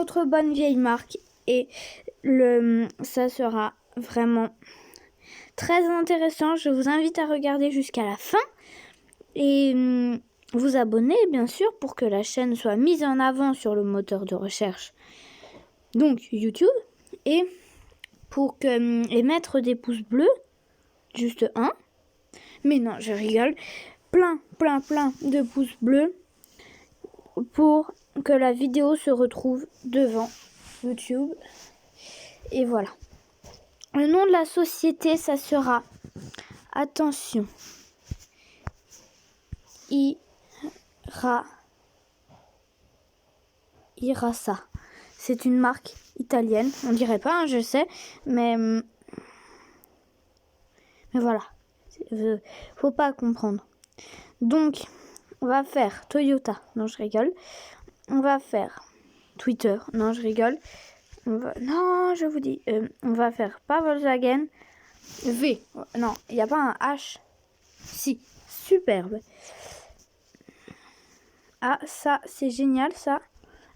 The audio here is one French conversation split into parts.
notre bonne vieille marque. Et ça sera vraiment très intéressant. Je vous invite à regarder jusqu'à la fin. Et vous abonner, bien sûr, pour que la chaîne soit mise en avant sur le moteur de recherche. Donc, YouTube. Et pour et mettre des pouces bleus. Juste un. Mais non, je rigole. Plein de pouces bleus pour que la vidéo se retrouve devant YouTube. Et voilà. Le nom de la société, ça sera, attention, Irasa. C'est une marque italienne. On dirait pas, hein, je sais, mais voilà. Faut pas comprendre. Donc, on va faire Toyota. Non, je rigole. On va faire Twitter. Non, je rigole. Non, je vous dis. On va faire pas Volkswagen. V. Non, il n'y a pas un H. Si. Superbe. Ah, ça, c'est génial, ça.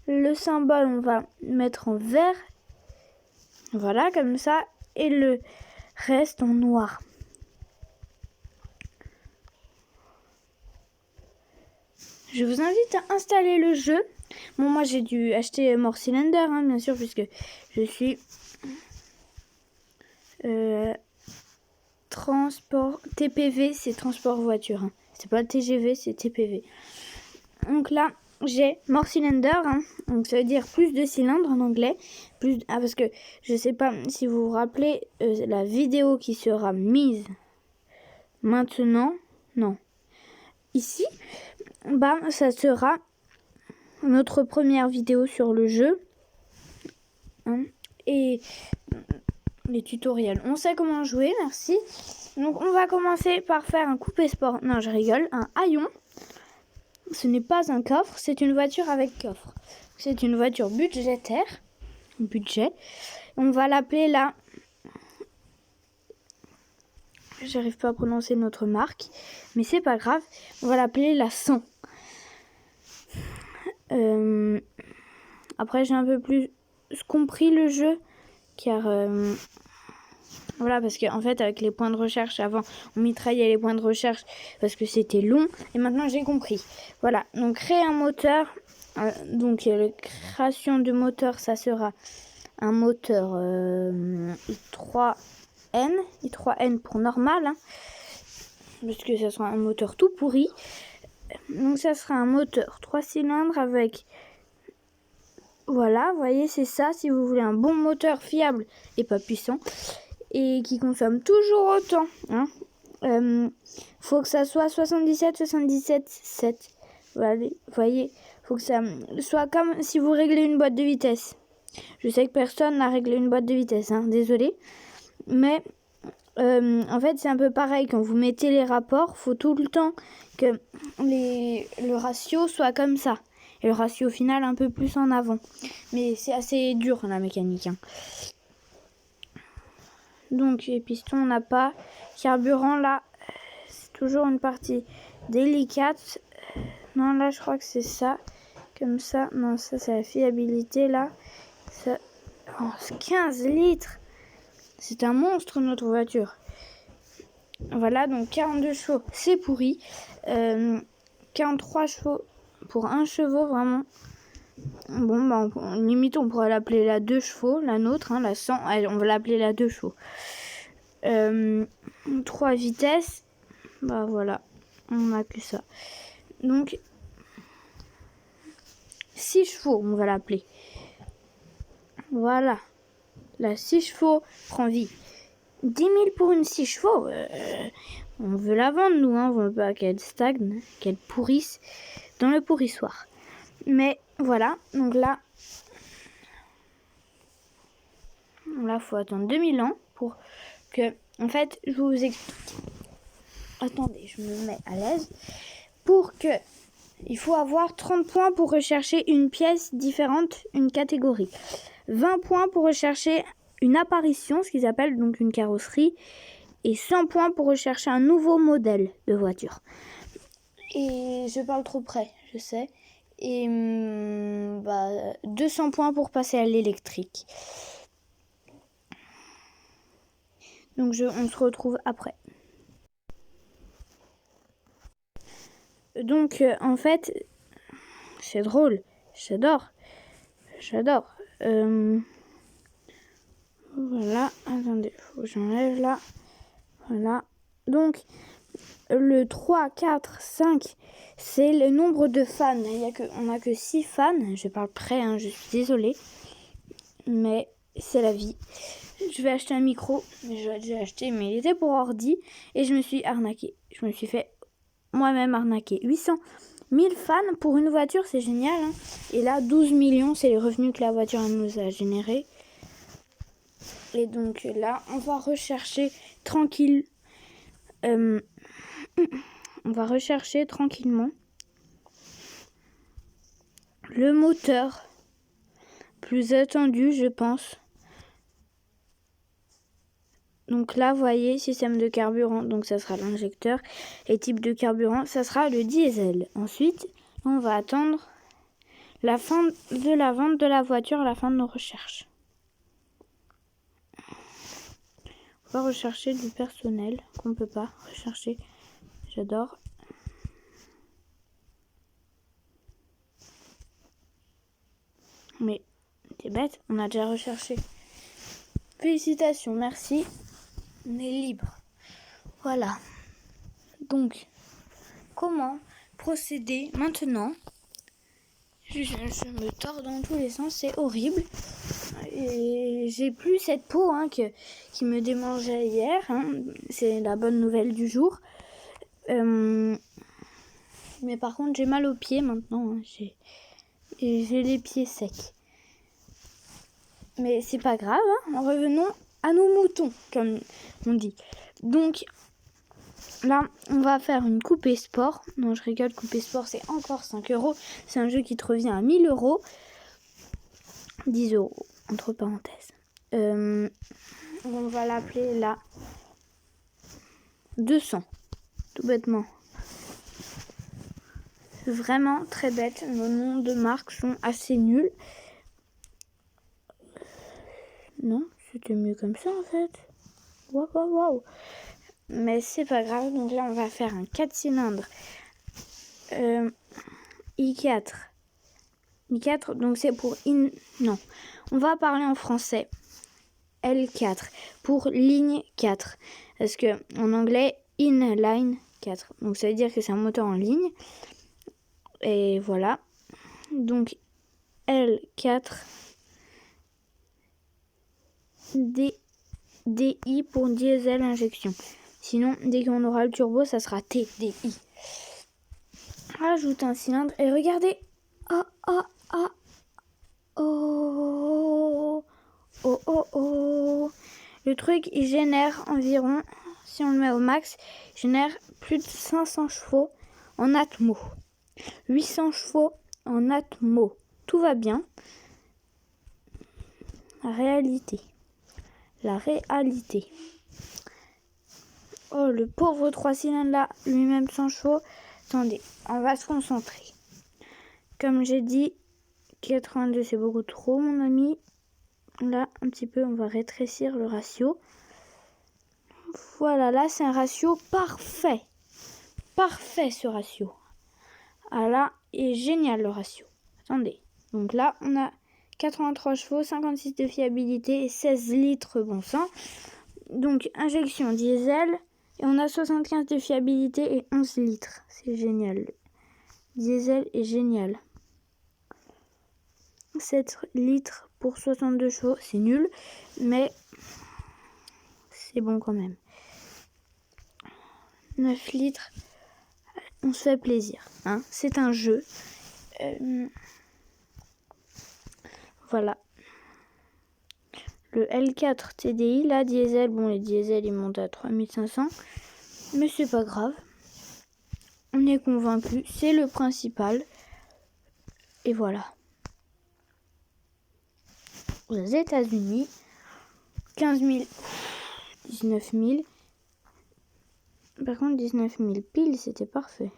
Le symbole, on va mettre en vert. Voilà, comme ça. Et le reste en noir. Je vous invite à installer le jeu. Bon, moi, j'ai dû acheter More Cylinder, hein, bien sûr, puisque je suis transport TPV, c'est transport voiture. Hein. C'est pas TGV, c'est TPV. Donc là, j'ai More Cylinder, hein, donc ça veut dire plus de cylindres en anglais. Parce que je sais pas si vous vous rappelez la vidéo qui sera mise maintenant. Non. Ici, ça sera notre première vidéo sur le jeu. Hein, et les tutoriels. On sait comment jouer, merci. Donc on va commencer par faire un coupé sport. Non, je rigole. Un haillon. Ce n'est pas un coffre, c'est une voiture avec coffre. C'est une voiture budgétaire. Budget. On va l'appeler la... J'arrive pas à prononcer notre marque, mais c'est pas grave. On va l'appeler la 100. Après, j'ai un peu plus compris le jeu, car voilà, parce qu'en fait, avec les points de recherche, avant, on mitraillait les points de recherche parce que c'était long, et maintenant j'ai compris. Voilà, donc créer un moteur. Donc la création de moteur, ça sera un moteur i3N pour normal, hein, parce que ça sera un moteur tout pourri. Donc ça sera un moteur 3 cylindres avec, voilà, vous voyez, c'est ça, si vous voulez un bon moteur fiable et pas puissant, et qui consomme toujours autant, hein. Faut que ça soit 77, voilà, vous voyez, faut que ça soit comme si vous réglez une boîte de vitesse. Je sais que personne n'a réglé une boîte de vitesse, hein, désolé, mais en fait c'est un peu pareil. Quand vous mettez les rapports, faut tout le temps que le ratio soit comme ça, et le ratio final un peu plus en avant, mais c'est assez dur la mécanique, hein. Donc les pistons, on n'a pas. Carburant, là, c'est toujours une partie délicate. Non, là, je crois que c'est ça. Comme ça. Non, ça, c'est la fiabilité, là. Ça... Oh, 15 litres. C'est un monstre, notre voiture. Voilà, donc 42 chevaux, c'est pourri. 43 chevaux pour 1 chevaux, vraiment. Bon, limite, on pourrait l'appeler la 2 chevaux, la nôtre, hein, la 100. Allez, on va l'appeler la 2 chevaux. 3 vitesses. Bah voilà, on a que ça. Donc, 6 chevaux, on va l'appeler. Voilà. La 6 chevaux prend vie. 10 000 pour une 6 chevaux. On veut la vendre, nous, hein. On veut pas qu'elle stagne, qu'elle pourrisse dans le pourrissoir. Mais voilà, donc là, faut attendre 2000 ans pour que, en fait, je vous explique. Attendez, je me mets à l'aise. Pour que, il faut avoir 30 points pour rechercher une pièce différente, une catégorie. 20 points pour rechercher une apparition, ce qu'ils appellent donc une carrosserie. Et 100 points pour rechercher un nouveau modèle de voiture. Et je parle trop près, je sais. Et 200 points pour passer à l'électrique. Donc on se retrouve après. Donc en fait, c'est drôle. J'adore. Voilà, attendez, faut que j'enlève là. Voilà. Donc le 3, 4, 5, c'est le nombre de fans. On n'a que 6 fans. Je parle près, hein, je suis désolée. Mais c'est la vie. Je vais acheter un micro. J'ai acheté, mais il était pour ordi. Et je me suis arnaquée. Je me suis fait moi-même arnaquer. 800 000 fans pour une voiture, c'est génial. Hein. Et là, 12 millions, c'est les revenus que la voiture nous a générés. Et donc là, on va rechercher tranquille. On va rechercher tranquillement le moteur plus attendu, je pense. Donc là, vous voyez, système de carburant, donc ça sera l'injecteur. Et type de carburant, ça sera le diesel. Ensuite, on va attendre la fin de la vente de la voiture, la fin de nos recherches. On va rechercher du personnel qu'on ne peut pas rechercher. J'adore. Mais c'est bête, on a déjà recherché. Félicitations, merci. On est libre. Voilà. Donc, comment procéder maintenant? Je me tords dans tous les sens, c'est horrible. Et j'ai plus cette peau qui me démangeait hier. Hein. C'est la bonne nouvelle du jour. Mais par contre, j'ai mal aux pieds maintenant. Hein. J'ai les pieds secs. Mais c'est pas grave. Hein. Revenons à nos moutons, comme on dit. Donc, là, on va faire une coupée sport. Non, je rigole, coupée sport, c'est encore 5 €. C'est un jeu qui te revient à 1000 €. 10 €, entre parenthèses. On va l'appeler là 200, tout bêtement. C'est vraiment très bête. Nos noms de marques sont assez nuls. Non, c'était mieux comme ça en fait. Waouh. Mais c'est pas grave. Donc là, on va faire un 4 cylindres i4. i4, donc c'est pour Non, on va parler en français. L4 pour ligne 4. Parce que en anglais, inline 4. Donc ça veut dire que c'est un moteur en ligne. Et voilà. Donc L4 DI pour diesel injection. Sinon, dès qu'on aura le turbo, ça sera TDI. Rajoute un cylindre et regardez. Oh. Le truc, il génère environ, si on le met au max, il génère plus de 500 chevaux en atmo. 800 chevaux en atmo. Tout va bien. La réalité. Oh, le pauvre 3 cylindres là, lui-même 100 chevaux. Attendez, on va se concentrer. Comme j'ai dit, 82 c'est beaucoup trop, mon ami. Là, un petit peu, on va rétrécir le ratio. Voilà, là, c'est un ratio parfait. Parfait, ce ratio. Ah là, est génial, le ratio. Attendez. Donc là, on a 83 chevaux, 56 de fiabilité et 16 litres bon sang. Donc, injection diesel. Et on a 75 de fiabilité et 11 litres. C'est génial. Diesel est génial. 7 litres pour 62 chevaux, c'est nul. Mais c'est bon quand même. 9 litres. On se fait plaisir. Hein. C'est un jeu. Voilà. Le L4 TDI, là, diesel. Bon, les diesels, ils montent à 3500. Mais c'est pas grave. On est convaincu. C'est le principal. Et voilà. Aux États-Unis, 15 000, 19 000. Par contre, 19 000 piles, c'était parfait.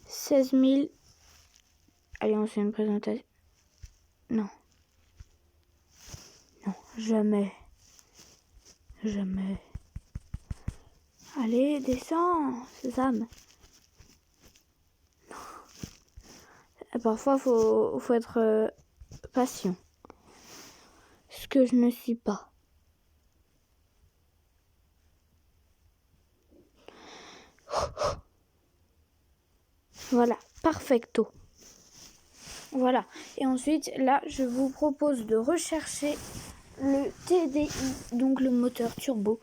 16 000 Allez, on fait une présentation. Non. Non, jamais. Jamais. Allez, descends, Sésame. Parfois, faut être patient. Ce que je ne suis pas. Voilà, perfecto. Voilà. Et ensuite, là, je vous propose de rechercher le TDI, donc le moteur turbo.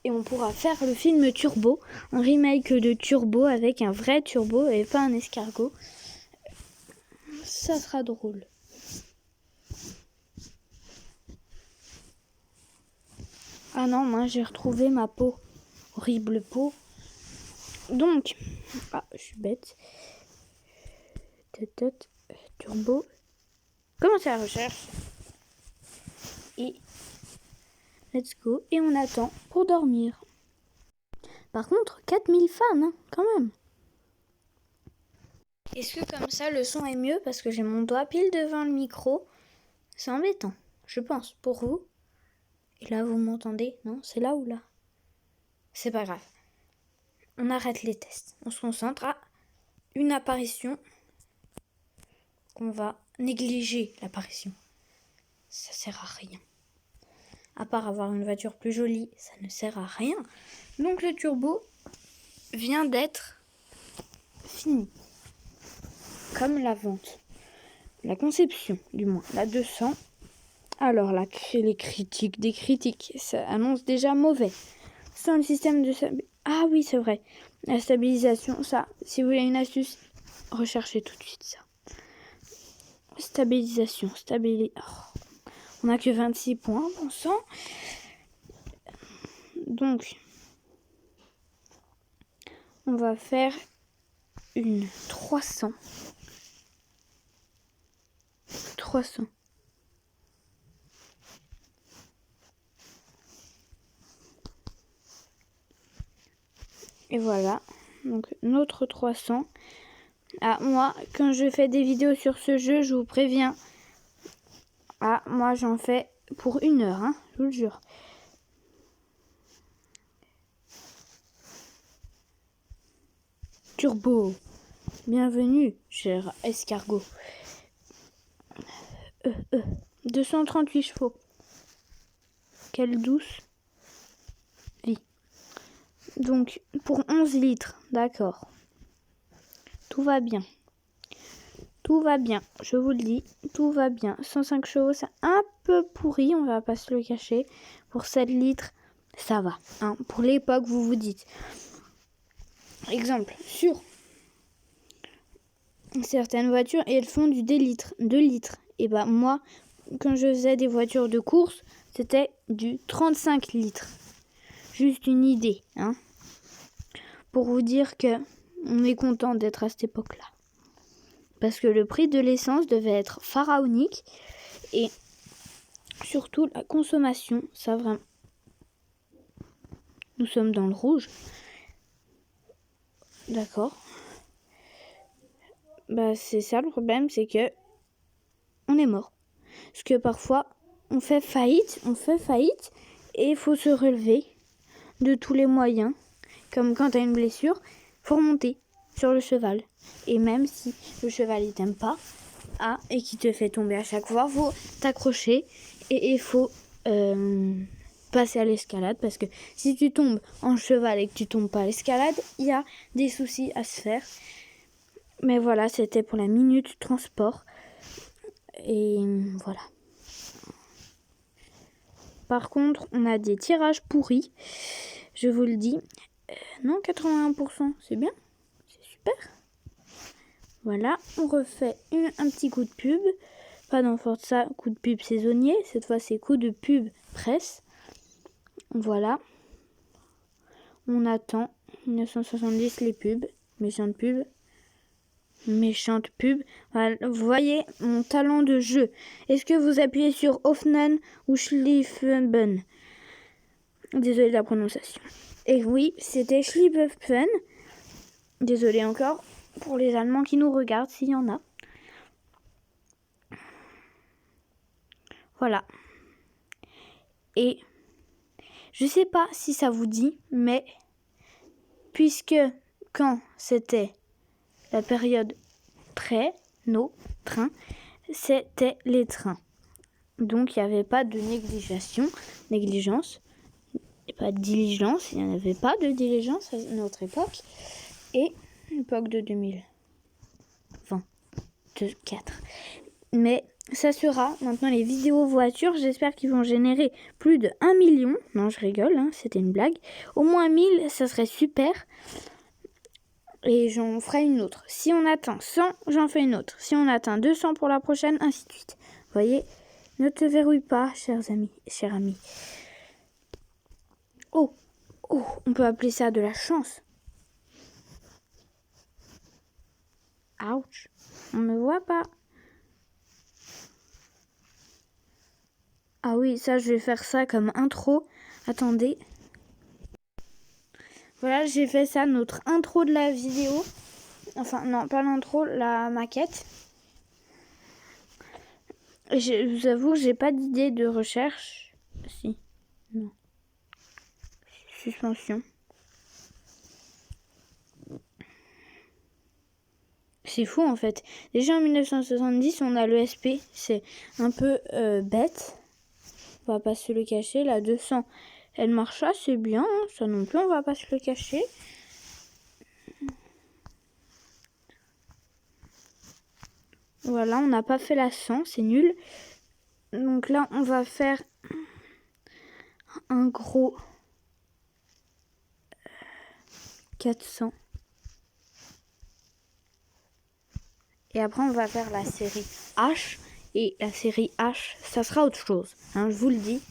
Et on pourra faire le film Turbo, un remake de Turbo avec un vrai turbo et pas un escargot. Ça sera drôle. Ah non, moi j'ai retrouvé ma peau. Horrible peau. Donc, je suis bête. Turbo. Commencez la recherche. Et let's go. Et on attend pour dormir. Par contre, 4000 fans, hein, quand même. Est-ce que comme ça le son est mieux parce que j'ai mon doigt pile devant le micro? C'est embêtant, je pense, pour vous. Et là, vous m'entendez? Non, c'est là ou là? C'est pas grave. On arrête les tests. On se concentre à une apparition. On va négliger l'apparition. Ça sert à rien. À part avoir une voiture plus jolie, ça ne sert à rien. Donc le turbo vient d'être fini. Comme la vente. La conception, du moins. La 200. Alors là, les critiques, des critiques, ça annonce déjà mauvais. Sans le système de... Ah oui, c'est vrai. La stabilisation, ça, si vous voulez une astuce, recherchez tout de suite ça. Stabilisation, on n'a que 26 points, bon sang. Donc, on va faire une 300. 300. Et voilà, donc notre 300. Ah, moi, quand je fais des vidéos sur ce jeu, je vous préviens. Ah, moi j'en fais pour 1 heure, hein, je vous le jure. Turbo, bienvenue, cher escargot. 238 chevaux. Quelle douce vie. Donc, pour 11 litres, d'accord. Tout va bien. Tout va bien, je vous le dis, tout va bien. 105 chevaux, c'est un peu pourri, on va pas se le cacher. Pour 7 litres, ça va. Hein. Pour l'époque, vous vous dites. Exemple, sur certaines voitures, elles font du 2 litres. Et bah moi, quand je faisais des voitures de course, c'était du 35 litres. Juste une idée, hein. Pour vous dire que on est content d'être à cette époque-là. Parce que le prix de l'essence devait être pharaonique. Et surtout la consommation, ça vraiment. Nous sommes dans le rouge. D'accord. Bah c'est ça le problème, c'est que on est mort. Parce que parfois on fait faillite et il faut se relever de tous les moyens. Comme quand tu as une blessure, faut remonter sur le cheval. Et même si le cheval il t'aime pas, et qui te fait tomber à chaque fois, faut t'accrocher et il faut passer à l'escalade. Parce que si tu tombes en cheval et que tu tombes pas à l'escalade, il y a des soucis à se faire. Mais voilà, c'était pour la minute transport. Et voilà. Par contre, on a des tirages pourris. Je vous le dis. Non, 81%, c'est bien. C'est super. Voilà, on refait un petit coup de pub. Pas dans Forza, coup de pub saisonnier. Cette fois, c'est coup de pub presse. Voilà. On attend. 1970, les pubs. Méchante pub. Méchante pub. Voilà, vous voyez mon talent de jeu. Est-ce que vous appuyez sur Hoffnen ou Schlieffen? Désolée de la prononciation. Et oui, c'était Schlieffen. Désolée encore. pour les Allemands qui nous regardent, s'il y en a. Voilà. Et je sais pas si ça vous dit, mais puisque quand c'était la période nos trains, c'était les trains. Donc il n'y avait pas de négligence, et pas de diligence, il n'y en avait pas de diligence à notre époque. Et l'époque de 2024. Mais ça sera maintenant les vidéos voitures. J'espère qu'ils vont générer plus de 1 million. Non, je rigole, hein, c'était une blague. Au moins 1000, ça serait super. Et j'en ferai une autre. Si on atteint 100, j'en fais une autre. Si on atteint 200 pour la prochaine, ainsi de suite. Vous voyez, ne te verrouille pas, chers amis. Oh, on peut appeler ça de la chance. Ouch, on ne me voit pas. Ah oui, ça, je vais faire ça comme intro. Attendez. Voilà, j'ai fait ça, notre intro de la vidéo. Enfin, non, pas l'intro, la maquette. Je vous avoue que j'ai pas d'idée de recherche. Si, non. Suspension. C'est fou en fait. Déjà en 1970, on a l'ESP. C'est un peu bête. On va pas se le cacher. La 200, elle marche assez bien. Hein. Ça non plus, on va pas se le cacher. Voilà, on n'a pas fait la 100, c'est nul. Donc là, on va faire un gros 400. Et après, on va faire la série H. Et la série H, ça sera autre chose. Hein, je vous le dis.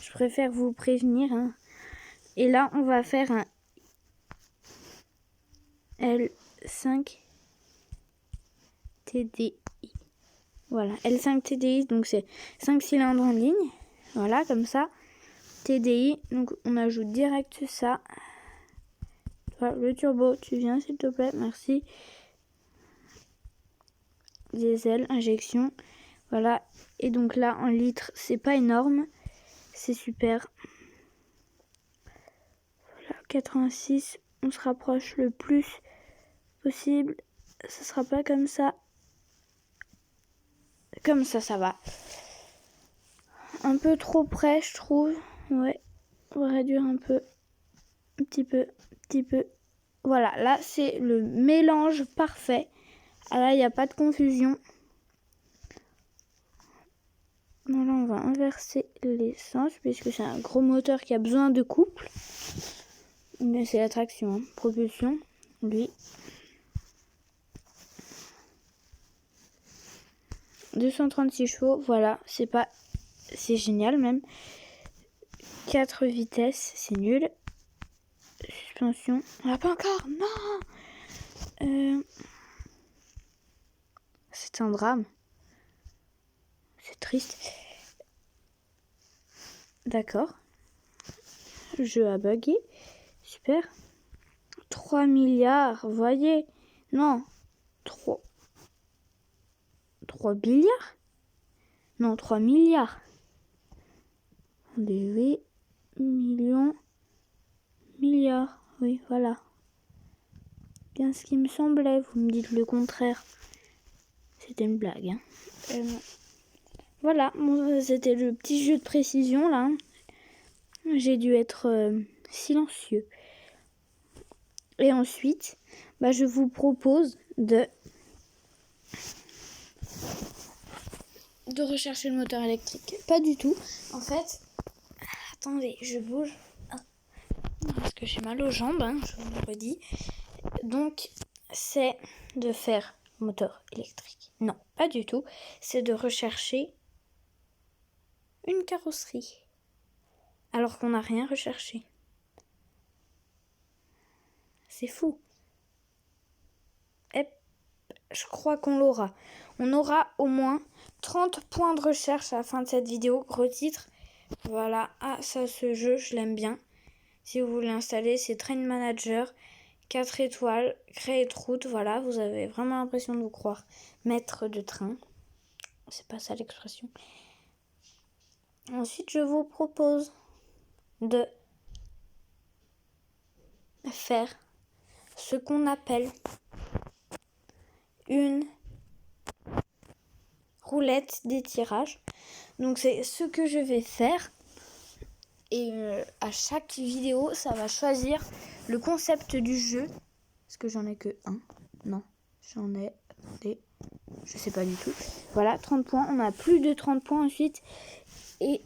Je préfère vous prévenir. Hein. Et là, on va faire un L5 TDI. Voilà, L5 TDI, donc c'est 5 cylindres en ligne. Voilà, comme ça. TDI, donc on ajoute direct ça. Voilà, le turbo, tu viens s'il te plaît, merci. Diesel, injection. Voilà, et donc là en litres, c'est pas énorme. C'est super. Voilà, 86, on se rapproche le plus possible. Ça sera pas comme ça. Comme ça va. Un peu trop près, je trouve. Ouais, on va réduire un peu. Un petit peu. Voilà, là, c'est le mélange parfait. Ah, là, il n'y a pas de confusion. Bon, là, on va inverser l'essence, puisque c'est un gros moteur qui a besoin de couple. Mais c'est la traction, hein. Propulsion, lui. 236 chevaux, voilà, c'est génial même. 4 vitesses, c'est nul. Suspension, on l'a pas encore, non. C'est un drame. C'est triste. D'accord. Jeu a bugué. Super. 3 milliards, voyez. Non. 3 billiards. Non, 3 milliards. 8 millions. Milliards. Oui, voilà. Bien ce qui me semblait. Vous me dites le contraire. C'était une blague. Hein. Voilà. Bon, c'était le petit jeu de précision là. J'ai dû être silencieux. Et ensuite, je vous propose de rechercher le moteur électrique. Pas du tout. En fait, attendez, je bouge. Parce que j'ai mal aux jambes, hein, je vous le redis. Donc, c'est de faire moteur électrique. Non, pas du tout. C'est de rechercher une carrosserie. Alors qu'on n'a rien recherché. C'est fou. Et je crois qu'on l'aura. On aura au moins 30 points de recherche à la fin de cette vidéo. Gros titre. Voilà. Ah, ça, ce jeu, je l'aime bien. Si vous voulez l'installer, c'est Train Manager 4 étoiles, créer de route, voilà, vous avez vraiment l'impression de vous croire maître de train. C'est pas ça l'expression. Ensuite, je vous propose de faire ce qu'on appelle une roulette d'étirage. Donc c'est ce que je vais faire. Et à chaque vidéo, ça va choisir le concept du jeu. Est-ce que j'en ai que un? Non, j'en ai des... Je sais pas du tout. Voilà, 30 points. On a plus de 30 points ensuite. Et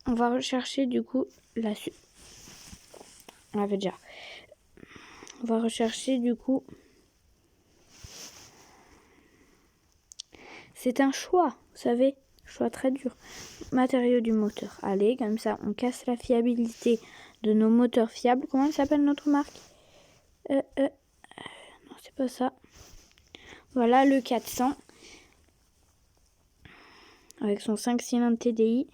on va rechercher du coup la suite. On l'avait déjà. On va rechercher du coup... C'est un choix, vous savez. Choix très dur. Matériaux du moteur. Allez, comme ça, on casse la fiabilité de nos moteurs fiables. Comment elle s'appelle notre marque? Non, c'est pas ça. Voilà le 400. Avec son 5 cylindres TDI.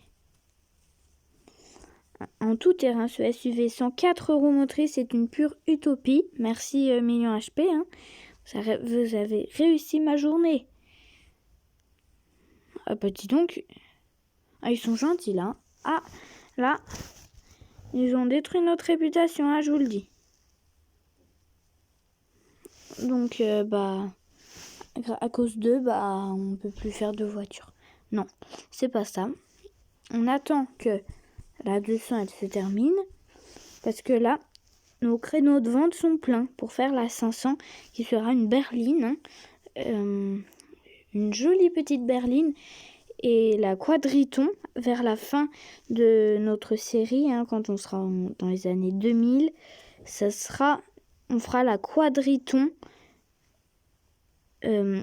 En tout terrain, ce SUV 104 roues motrices est une pure utopie. Merci Million HP. Hein. Vous avez réussi ma journée. Ah bah dis donc. Ah, ils sont gentils là. Ah, là, ils ont détruit notre réputation, hein, je vous le dis. Donc, à cause d'eux, on peut plus faire de voiture. Non, c'est pas ça. On attend que la 200 elle se termine. Parce que là, nos créneaux de vente sont pleins pour faire la 500 qui sera une berline. Une jolie petite berline. Et la quadriton, vers la fin de notre série, hein, quand on sera dans les années 2000, on fera la quadriton.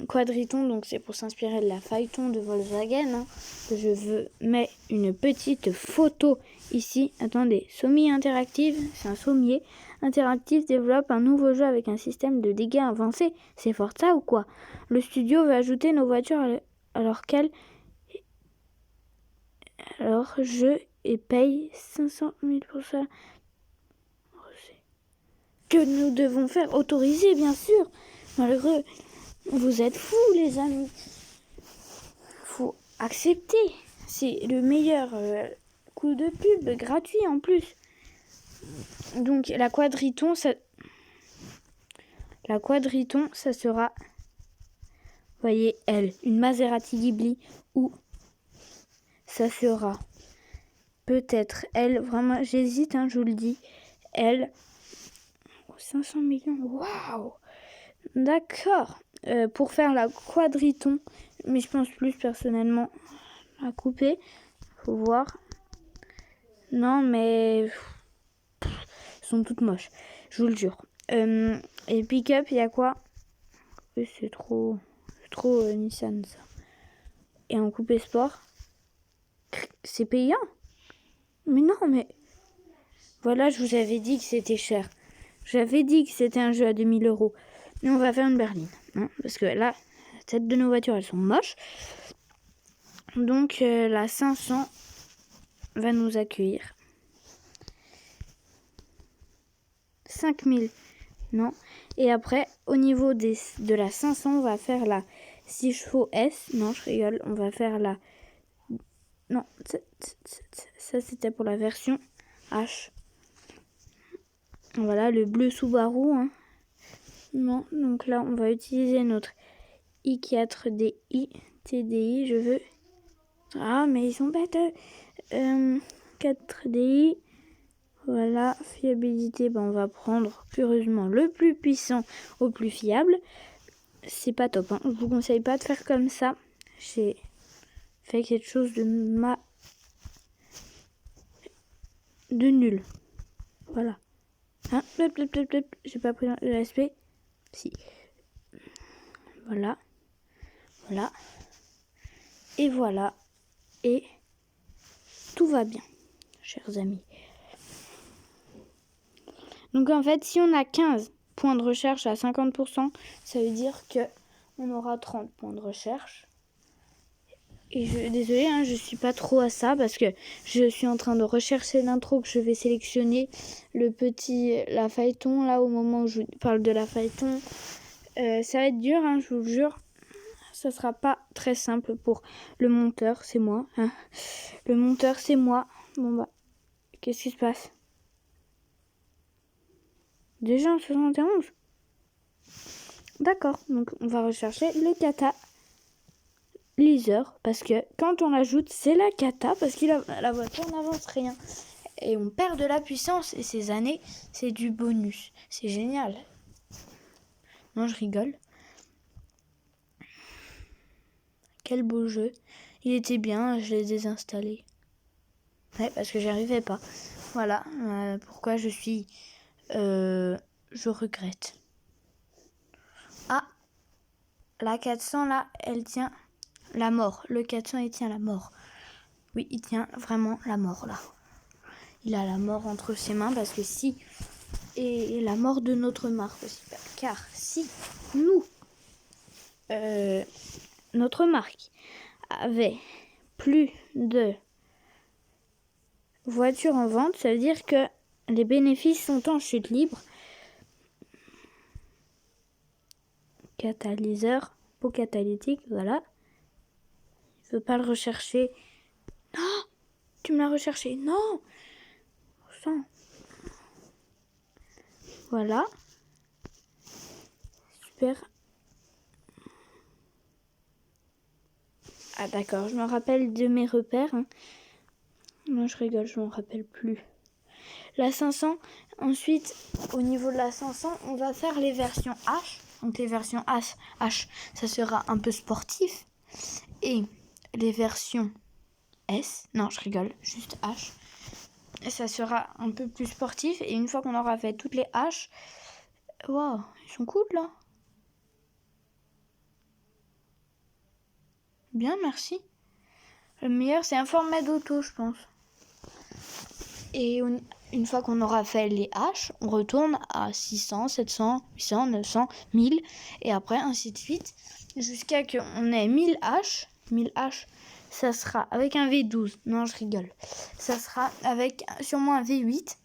Quadriton, donc c'est pour s'inspirer de la Phaeton de Volkswagen. Hein. Je mets une petite photo ici. Attendez, Sommier Interactive, c'est un sommier. Interactive développe un nouveau jeu avec un système de dégâts avancé. C'est fort ça ou quoi? Le studio veut ajouter nos voitures alors je paye 500 000 pour ça. Que nous devons faire autoriser, bien sûr. Malgré, vous êtes fous, les amis. Faut accepter. C'est le meilleur coup de pub gratuit en plus. Donc la quadriton, ça sera, vous voyez, une Maserati Ghibli ou ça sera peut-être vraiment, j'hésite, hein, je vous le dis, 500 millions, waouh, d'accord, pour faire la quadriton, mais je pense plus personnellement à couper, faut voir, non mais elles sont toutes moches, je vous le jure. Et pick-up, il y a quoi? C'est trop Nissan ça. Et en coupé sport, c'est payant. Mais non, mais voilà, je vous avais dit que c'était cher. J'avais dit que c'était un jeu à 2000 €. Mais on va faire une berline. Hein, parce que là, la tête de nos voitures, elles sont moches. Donc la 500 va nous accueillir. 5000, non. Et après, au niveau de la 500, on va faire la 6 chevaux S. Non, je rigole. On va faire la... Non, ça c'était pour la version H. Voilà, le bleu Subaru. Hein. Non, donc là, on va utiliser notre i4DI TDI. Je veux... Ah, mais ils sont bêtes. 4DI. Voilà, fiabilité, on va prendre curieusement le plus puissant au plus fiable. C'est pas top, hein. Je vous conseille pas de faire comme ça. J'ai fait quelque chose de nul. Voilà. Hein, j'ai pas pris le respect. Si. Voilà. Voilà. Et voilà. Et tout va bien, chers amis. Donc en fait, si on a 15 points de recherche à 50%, ça veut dire que on aura 30 points de recherche. Et désolée, hein, je suis pas trop à ça parce que je suis en train de rechercher l'intro que je vais sélectionner. La phaéton, là, au moment où je vous parle de la phaéton. Ça va être dur, hein, je vous le jure. Ça sera pas très simple pour le monteur, c'est moi. Hein. Le monteur, c'est moi. Bon bah, qu'est-ce qui se passe? Déjà en 71? D'accord, donc on va rechercher le catalyseur parce que quand on l'ajoute, c'est la cata parce que la voiture n'avance rien. Et on perd de la puissance et ces années, c'est du bonus. C'est génial. Non, je rigole. Quel beau jeu. Il était bien, je l'ai désinstallé. Ouais, parce que j'y arrivais pas. Voilà, pourquoi je regrette. Ah, la 400 là, elle tient la mort. Le 400, il tient la mort. Oui, il tient vraiment la mort là. Il a la mort entre ses mains parce que si... Et la mort de notre marque aussi. Car si nous, notre marque avait plus de voitures en vente, ça veut dire que les bénéfices sont en chute libre. Catalyseur, pot catalytique, voilà. Je veux pas le rechercher. Non, tu me l'as recherché. Non. Sang. Voilà. Super. Ah d'accord, je me rappelle de mes repères. Hein. Non, je rigole, je m'en rappelle plus. La 500, ensuite, au niveau de la 500, on va faire les versions H. Donc les versions H, ça sera un peu sportif. Et les versions S, non, je rigole, juste H. Ça sera un peu plus sportif. Et une fois qu'on aura fait toutes les H, waouh, ils sont cool là. Bien, merci. Le meilleur, c'est un format d'auto, je pense. Et une fois qu'on aura fait les H, on retourne à 600, 700, 800, 900, 1000. Et après, ainsi de suite, jusqu'à qu'on ait 1000 H. 1000 H, ça sera avec un V12. Non, je rigole. Ça sera avec sûrement un V8.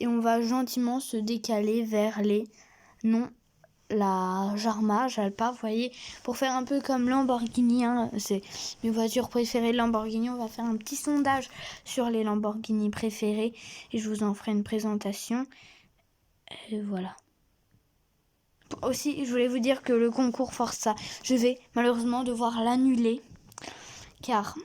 Et on va gentiment se décaler vers les non la Jarma, Jalpa, vous voyez, pour faire un peu comme Lamborghini, hein, c'est mes voitures préférées Lamborghini. On va faire un petit sondage sur les Lamborghini préférés et je vous en ferai une présentation. Et voilà. Aussi, je voulais vous dire que le concours Forza, je vais malheureusement devoir l'annuler car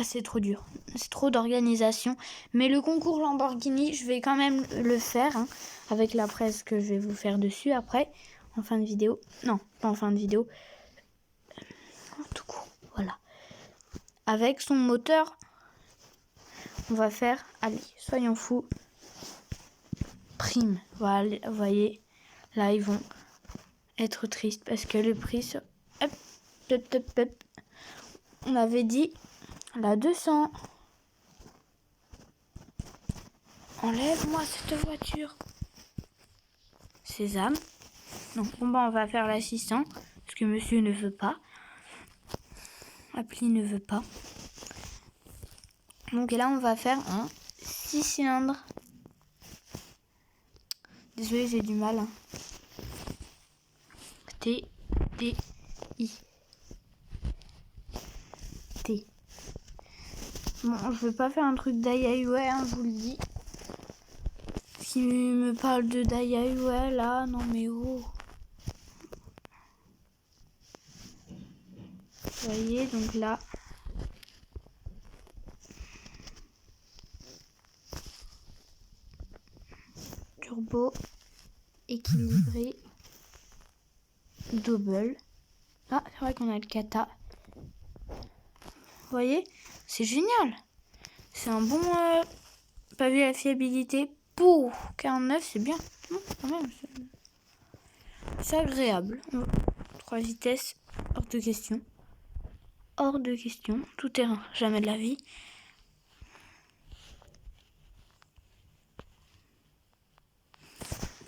c'est trop dur, c'est trop d'organisation. Mais le concours Lamborghini, je vais quand même le faire hein, avec la presse que je vais vous faire dessus après. En fin de vidéo. Non, pas en fin de vidéo. Tout court. Voilà. Avec son moteur, on va faire, allez, soyons fous, prime. Voilà, vous voyez, là, ils vont être tristes parce que le prix sur... Hop. On avait dit la 200. Enlève-moi cette voiture. Sésame. Donc, bon, on va faire la 600 parce que monsieur ne veut pas. Appli ne veut pas. Donc, et là, on va faire un 6 cylindres. Désolée, j'ai du mal. Hein. T-D-I. T. Bon, je veux pas faire un truc d'Aiaiwei, hein, je vous le dis. Qui me parle de d'Aiaiwei, là, non mais oh. Vous voyez, donc là. Turbo, équilibré, double. Ah, c'est vrai qu'on a le kata. Vous voyez, c'est génial. C'est un bon... pas vu la fiabilité. Pour 49, c'est bien. Non, quand même, c'est agréable. 3 vitesses, hors de question. Hors de question. Tout terrain, jamais de la vie.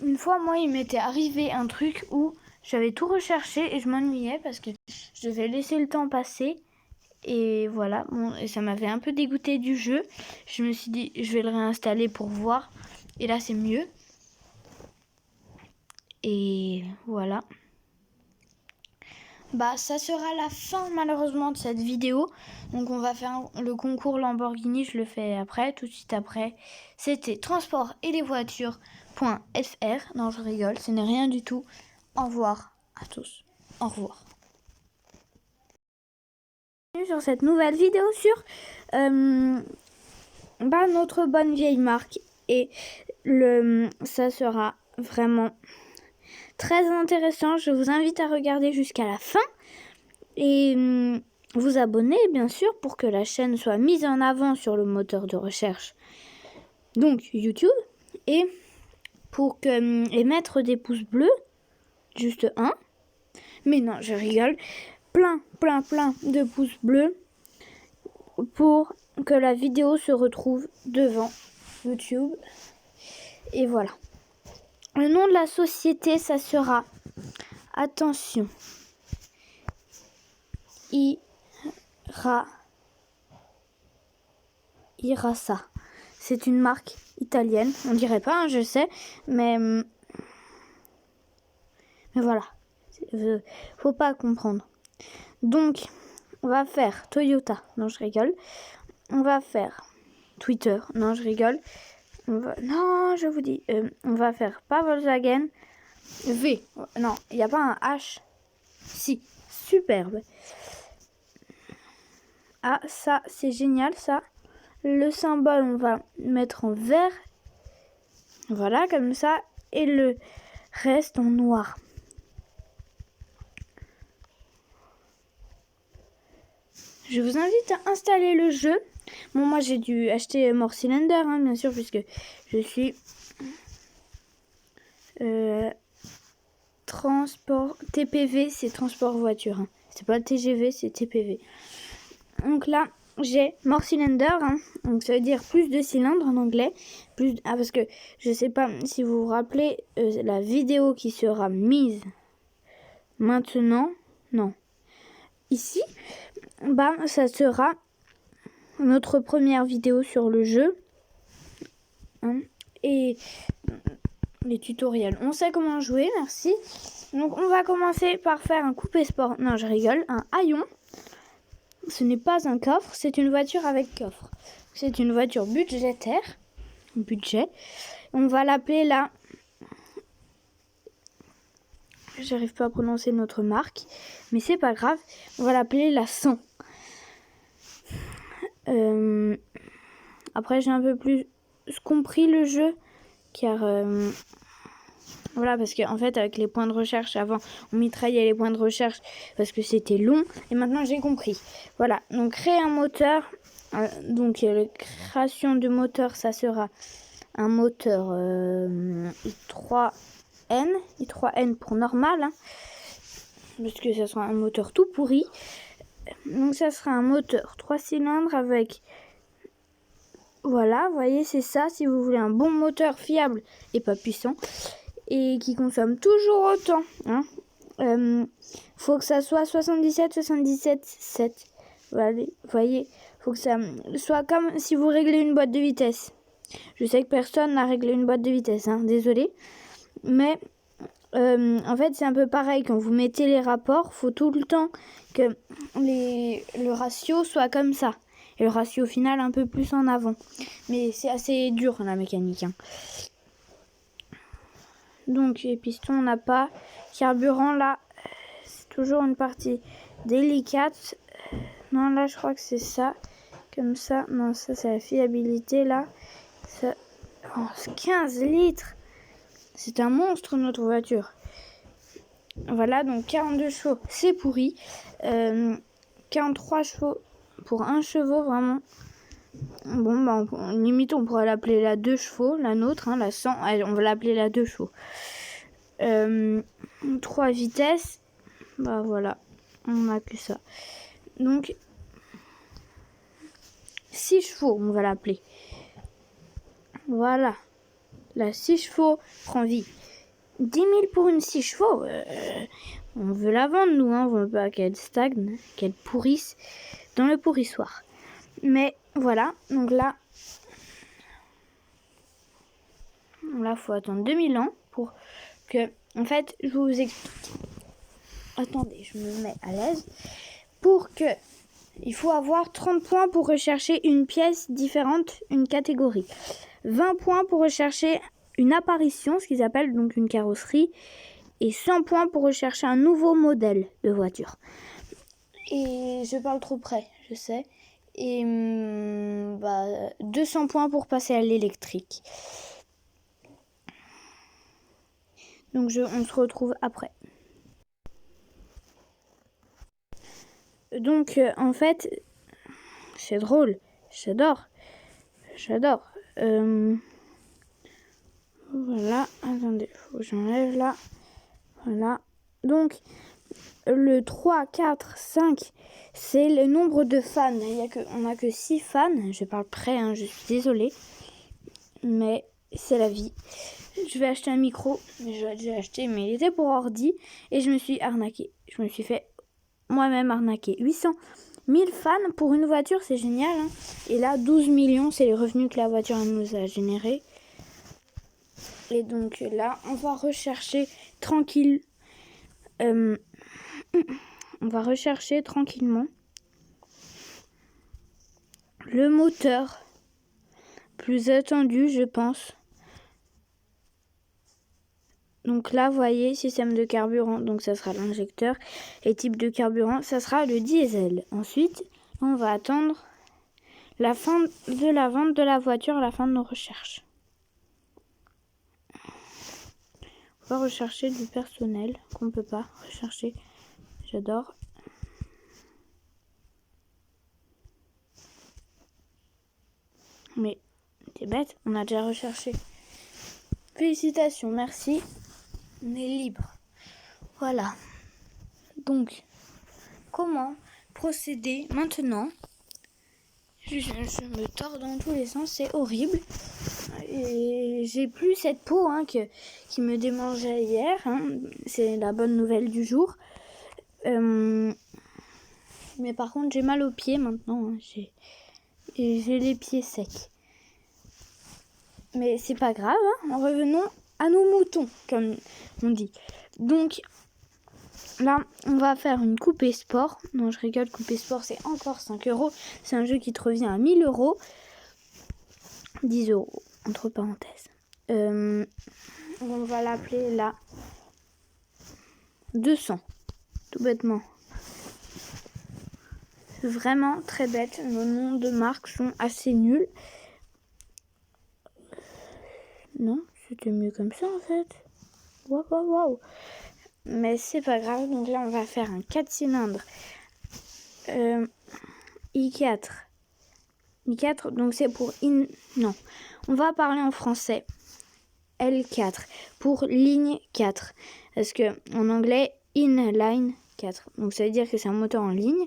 Une fois, moi, il m'était arrivé un truc où J'avais tout recherché et je m'ennuyais parce que je devais laisser le temps passer. Et voilà, bon, et ça m'avait un peu dégoûté du jeu. Je me suis dit, je vais le réinstaller pour voir. Et là, c'est mieux. Et voilà. Bah, ça sera la fin malheureusement de cette vidéo. Donc on va faire le concours Lamborghini, je le fais après, tout de suite après. C'était transport et les voitures.fr. Non, je rigole, ce n'est rien du tout. Au revoir à tous. Au revoir. Sur cette nouvelle vidéo sur notre bonne vieille marque. Et ça sera vraiment très intéressant. Je vous invite à regarder jusqu'à la fin. Et vous abonner bien sûr pour que la chaîne soit mise en avant sur le moteur de recherche, donc YouTube, et pour que et mettre des pouces bleus, juste un, mais non je rigole, plein de pouces bleus pour que la vidéo se retrouve devant YouTube. Et voilà, le nom de la société ça sera, attention, Irasa. C'est une marque italienne. On dirait pas, hein, je sais, mais voilà. Faut pas comprendre. Donc, on va faire Toyota. Non, je rigole. On va faire Twitter. Non, je rigole. Non, je vous dis. On va faire pas Volkswagen. V. Non, il n'y a pas un H. Si. Superbe. Ah, ça, c'est génial, ça. Le symbole, on va mettre en vert. Voilà, comme ça. Et le reste en noir. Je vous invite à installer le jeu. Bon, moi, j'ai dû acheter More Cylinder, hein, bien sûr, puisque je suis transport TPV, c'est transport voiture. Hein. C'est pas TGV, c'est TPV. Donc là, j'ai More Cylinder, hein, donc ça veut dire plus de cylindres en anglais. Parce que je sais pas si vous vous rappelez la vidéo qui sera mise maintenant. Non. Ici, bah, ça sera notre première vidéo sur le jeu. Hein, et les tutoriels. On sait comment jouer, merci. Donc on va commencer par faire un coupé sport. Non, je rigole. Un haillon. Ce n'est pas un coffre, c'est une voiture avec coffre. C'est une voiture budgétaire. Budget. On va l'appeler la... J'arrive pas à prononcer notre marque, mais c'est pas grave. On va l'appeler la 100. Après, j'ai un peu plus compris le jeu, car voilà, parce qu'en fait, avec les points de recherche, avant, on mitraillait les points de recherche parce que c'était long, et maintenant, j'ai compris. Voilà, donc créer un moteur. Donc, la création de moteur, ça sera un moteur i3N pour normal, hein, parce que ça sera un moteur tout pourri. Donc, ça sera un moteur 3 cylindres avec... Voilà, vous voyez, c'est ça, si vous voulez un bon moteur fiable et pas puissant, et qui consomme toujours autant. Hein. Faut que ça soit 77, 7. Voyez, faut que ça soit comme si vous réglez une boîte de vitesse. Je sais que personne n'a réglé une boîte de vitesse, hein, désolé. Mais en fait, c'est un peu pareil. Quand vous mettez les rapports, faut tout le temps que le ratio soit comme ça. Et le ratio final un peu plus en avant. Mais c'est assez dur, la mécanique. Hein. Donc, les pistons, on n'a pas. Carburant, là, c'est toujours une partie délicate. Non, là, je crois que c'est ça. Comme ça. Non, ça, c'est la fiabilité, là. Ça... Oh, 15 litres. C'est un monstre, notre voiture. Voilà, donc 42 chevaux, c'est pourri. 43 chevaux pour 1 chevaux, vraiment. Bon, bah, limite, on pourrait l'appeler la 2 chevaux, la nôtre, hein, la 100. Allez, on va l'appeler la 2 chevaux. 3 vitesses. Bah voilà, on a que ça. Donc, 6 chevaux, on va l'appeler. Voilà. La 6 chevaux prend vie. 10 000 pour une 6 chevaux, on veut la vendre, nous, hein, on veut pas qu'elle stagne, qu'elle pourrisse dans le pourrissoir. Mais voilà, donc là, faut attendre 2000 ans pour que, en fait, je vous explique. Attendez, je me mets à l'aise. Pour que, il faut avoir 30 points pour rechercher une pièce différente, une catégorie. 20 points pour rechercher une apparition, ce qu'ils appellent donc une carrosserie. Et 100 points pour rechercher un nouveau modèle de voiture. Et je parle trop près, je sais. Et 200 points pour passer à l'électrique. Donc on se retrouve après. Donc en fait, c'est drôle. J'adore. Voilà, attendez, faut que j'enlève là. Voilà. Donc le 3, 4, 5, c'est le nombre de fans. On n'a que 6 fans. Je parle près, hein, je suis désolée. Mais c'est la vie. Je vais acheter un micro. Je l'ai déjà acheté, mais il était pour ordi. Et je me suis arnaquée. Je me suis fait moi-même arnaquer. 800 000 fans pour une voiture, c'est génial. Hein. Et là, 12 millions, c'est les revenus que la voiture nous a générés. Et donc là, on va rechercher tranquille. On va rechercher tranquillement le moteur plus attendu, je pense. Donc là, vous voyez, système de carburant, donc ça sera l'injecteur. Et type de carburant, ça sera le diesel. Ensuite, on va attendre la fin de la vente de la voiture, la fin de nos recherches. On va rechercher du personnel qu'on ne peut pas rechercher. J'adore. Mais c'est bête, on a déjà recherché. Félicitations, merci. On est libre. Voilà. Donc, comment procéder maintenant? Je me tords dans tous les sens, c'est horrible. Et j'ai plus cette peau qui me démangeait hier. Hein. C'est la bonne nouvelle du jour. Mais par contre, j'ai mal aux pieds maintenant. Hein. J'ai les pieds secs. Mais c'est pas grave. Hein. Revenons à nos moutons, comme on dit. Donc, là, on va faire une coupée sport. Non, je rigole, coupée sport, c'est encore 5 €. C'est un jeu qui te revient à 1000 €. 10 €, entre parenthèses. On va l'appeler la 200, tout bêtement. Vraiment très bête. Nos noms de marques sont assez nuls. Non, c'était mieux comme ça en fait. Waouh. Mais c'est pas grave. Donc là, on va faire un 4 cylindres i4. i4, donc c'est pour non, on va parler en français. L4 pour ligne 4. Parce que en anglais, inline 4. Donc ça veut dire que c'est un moteur en ligne.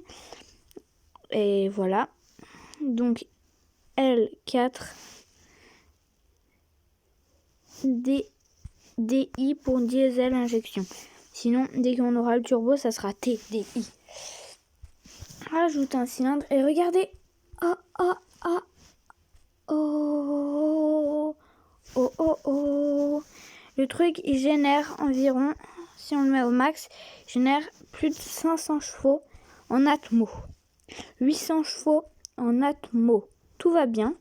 Et voilà. Donc L4 DI pour diesel injection. Sinon, dès qu'on aura le turbo, ça sera TDI. Rajoute un cylindre et regardez. Oh. Le truc, il génère environ, si on le met au max, il génère plus de 500 chevaux en atmo. 800 chevaux en atmo. Tout va bien.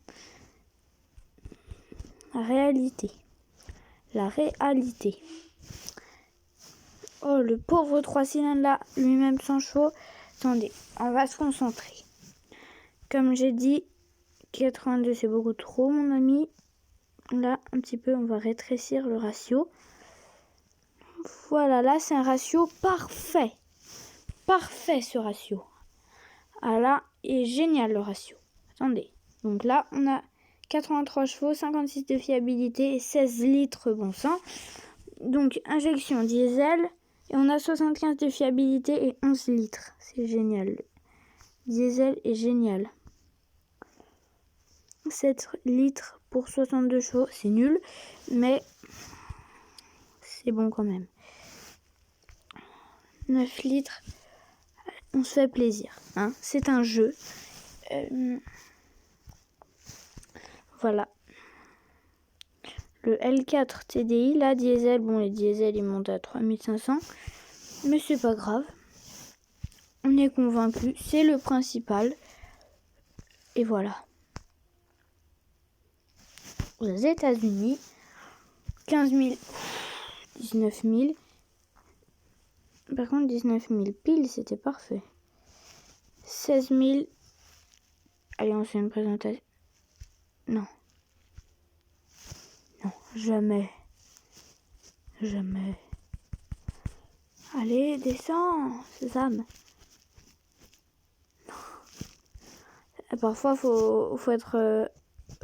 La réalité. Oh, le pauvre 3 cylindres là, lui-même sans chevaux. Attendez, on va se concentrer. Comme j'ai dit, 82 c'est beaucoup trop, mon ami. Là, un petit peu, on va rétrécir le ratio. Voilà, là, c'est un ratio parfait. Parfait, ce ratio. Ah là, est génial, le ratio. Attendez. Donc là, on a 83 chevaux, 56 de fiabilité et 16 litres bon sang. Donc, injection diesel. Et on a 75 de fiabilité et 11 litres. C'est génial. Diesel est génial. 7 litres pour 62 chevaux, c'est nul. Mais c'est bon quand même. 9 litres, on se fait plaisir. Hein. C'est un jeu. Voilà. Le L4 TDI, là, diesel, bon, les diesels, ils montent à 3500. Mais c'est pas grave. On est convaincu, c'est le principal. Et voilà. Aux États-Unis, 15 000, 19 000. Par contre, 19 000 piles, c'était parfait. 16 000. Allez, on fait une présentation. Non. Non, jamais. Jamais. Allez, descends, Sésame. Parfois, faut être